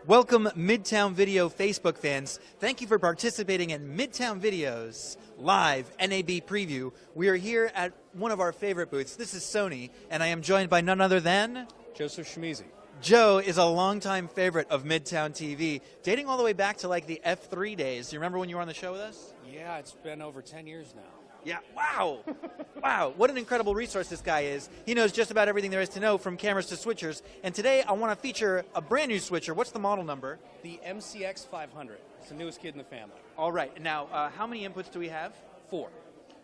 Welcome, Midtown Video Facebook fans. Thank you for participating in Midtown Video's live NAB preview. We are here at one of our favorite booths. This is Sony, and I am joined by none other than Joseph Shimizi. Joe is a longtime favorite of Midtown TV, dating all the way back to like the F3 days. Do you remember when you were on the show with us? Yeah, it's been over 10 years now. Yeah, wow. Wow, what an incredible resource this guy is. He knows just about everything there is to know, from cameras to switchers. And today I want to feature a brand new switcher. What's the model number? The MCX500. It's the newest kid in the family. All right, now how many inputs do we have? 4.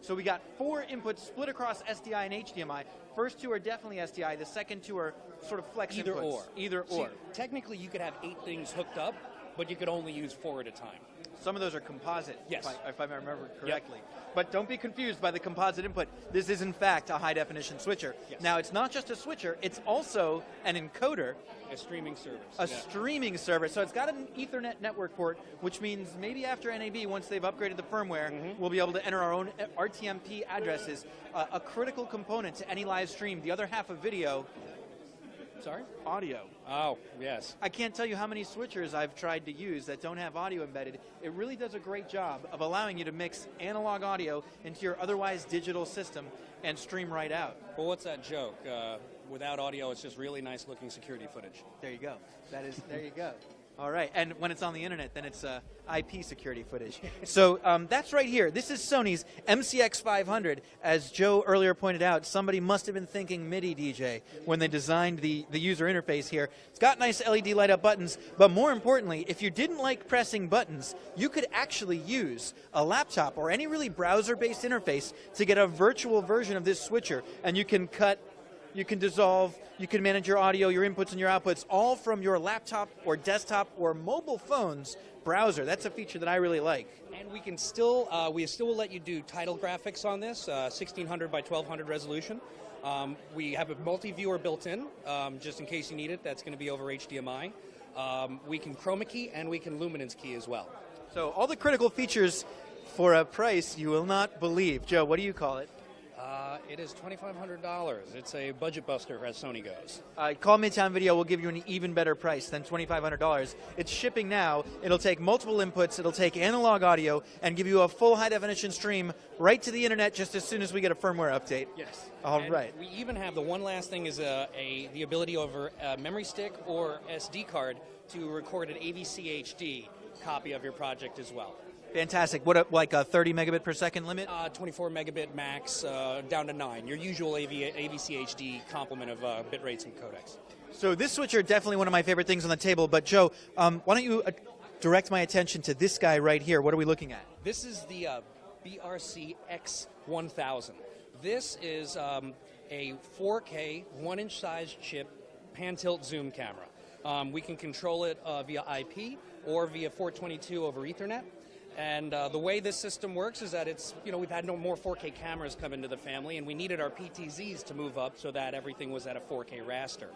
So we got 4 inputs split across SDI and HDMI. First 2 are definitely SDI. The second 2 are sort of flex Either inputs. or. Either See, or. Technically, you could have 8 things hooked up, but you could only use 4 at a time. Some of those are composite, Yes. if I remember correctly. Yep. But don't be confused by the composite input. This is, in fact, a high-definition switcher. Yes. Now, it's not just a switcher. It's also an encoder. A streaming service. A streaming service. So it's got an Ethernet network port, which means maybe after NAB, once they've upgraded the firmware, we'll be able to enter our own RTMP addresses. A critical component to any live stream. The other half of video... Sorry? Audio. Oh, yes. I can't tell you how many switchers I've tried to use that don't have audio embedded. It really does a great job of allowing you to mix analog audio into your otherwise digital system and stream right out. Well, what's that joke? Without audio, it's just really nice looking security footage. There you go. There you go. All right, and when it's on the internet, then it's IP security footage. So that's right here. This is Sony's MCX500. As Joe earlier pointed out, somebody must have been thinking MIDI DJ when they designed the user interface here. It's got nice LED light-up buttons, but more importantly, if you didn't like pressing buttons, you could actually use a laptop or any really browser-based interface to get a virtual version of this switcher, and you can cut, you can dissolve, you can manage your audio, your inputs and your outputs, all from your laptop or desktop or mobile phone's browser. That's a feature that I really like. And we can still, we still will let you do title graphics on this, 1600 by 1200 resolution. We have a multiviewer built in, just in case you need it. That's going to be over HDMI. We can chroma key and we can luminance key as well. So all the critical features for a price you will not believe. Joe, what do you call it? It is $2,500. It's a budget buster as Sony goes. Call Midtown Video. We'll give you an even better price than $2,500. It's shipping now. It'll take multiple inputs. It'll take analog audio and give you a full high-definition stream right to the internet just as soon as we get a firmware update. Yes. All right. We even have the one last thing is the ability over a memory stick or SD card to record an AVC HD copy of your project as well. Fantastic. What, like a 30 megabit per second limit? 24 megabit max, down to 9. Your usual AVC HD complement of bit rates and codecs. So this switcher, definitely one of my favorite things on the table. But Joe, why don't you direct my attention to this guy right here? What are we looking at? This is the BRC-X1000. This is a 4K, 1-inch size chip, pan-tilt zoom camera. We can control it via IP or via 422 over Ethernet. And the way this system works is that it's, we've had no more 4K cameras come into the family, and we needed our PTZs to move up so that everything was at a 4K raster.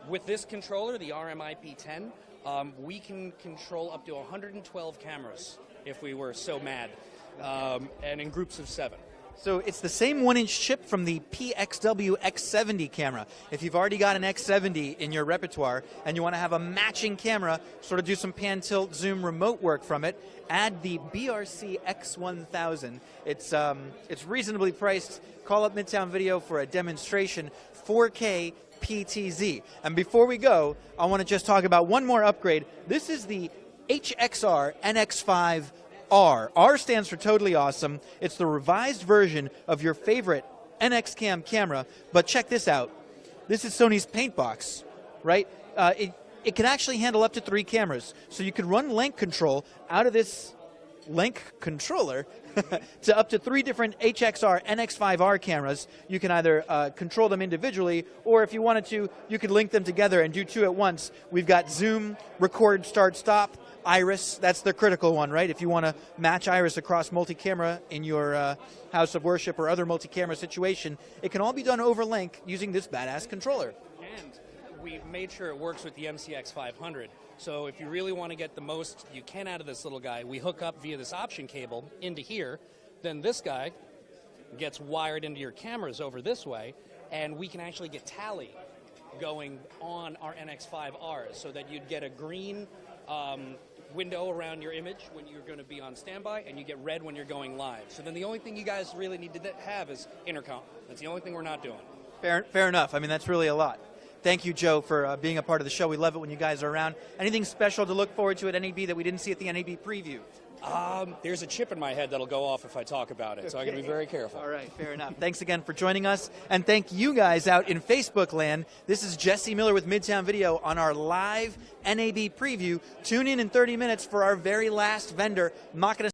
With this controller, the RMIP10, we can control up to 112 cameras if we were so mad, and in groups of 7. So it's the same 1-inch chip from the X1000 camera. If you've already got an X70 in your repertoire and you want to have a matching camera, sort of do some pan-tilt zoom remote work from it, add the BRC-X1000. It's reasonably priced. Call up Midtown Video for a demonstration. 4K PTZ. And before we go, I want to just talk about one more upgrade. This is the HXR NX5 R. R stands for totally awesome. It's the revised version of your favorite NX Cam camera, but check this out. This is Sony's paint box, right? It can actually handle up to 3 cameras, so you can run link control out of this link controller to up to 3 different HXR NX5R cameras. You can either control them individually, or if you wanted to, you could link them together and do 2 at once. We've got zoom, record, start, stop, iris. That's the critical one, right? If you want to match iris across multi-camera in your house of worship or other multi-camera situation, it can all be done over link using this badass controller. And we've made sure it works with the MCX500. So if you really want to get the most you can out of this little guy, we hook up via this option cable into here. Then this guy gets wired into your cameras over this way, and we can actually get tally going on our NX5Rs, so that you'd get a green window around your image when you're going to be on standby, and you get red when you're going live. So then the only thing you guys really need to have is intercom. That's the only thing we're not doing. Fair enough. I mean, that's really a lot. Thank you, Joe, for being a part of the show. We love it when you guys are around. Anything special to look forward to at NAB that we didn't see at the NAB preview? There's a chip in my head that'll go off if I talk about it, so I got to be very careful. All right, fair enough. Thanks again for joining us, and thank you guys out in Facebook land. This is Jesse Miller with Midtown Video on our live NAB preview. Tune in 30 minutes for our very last vendor. I'm not going to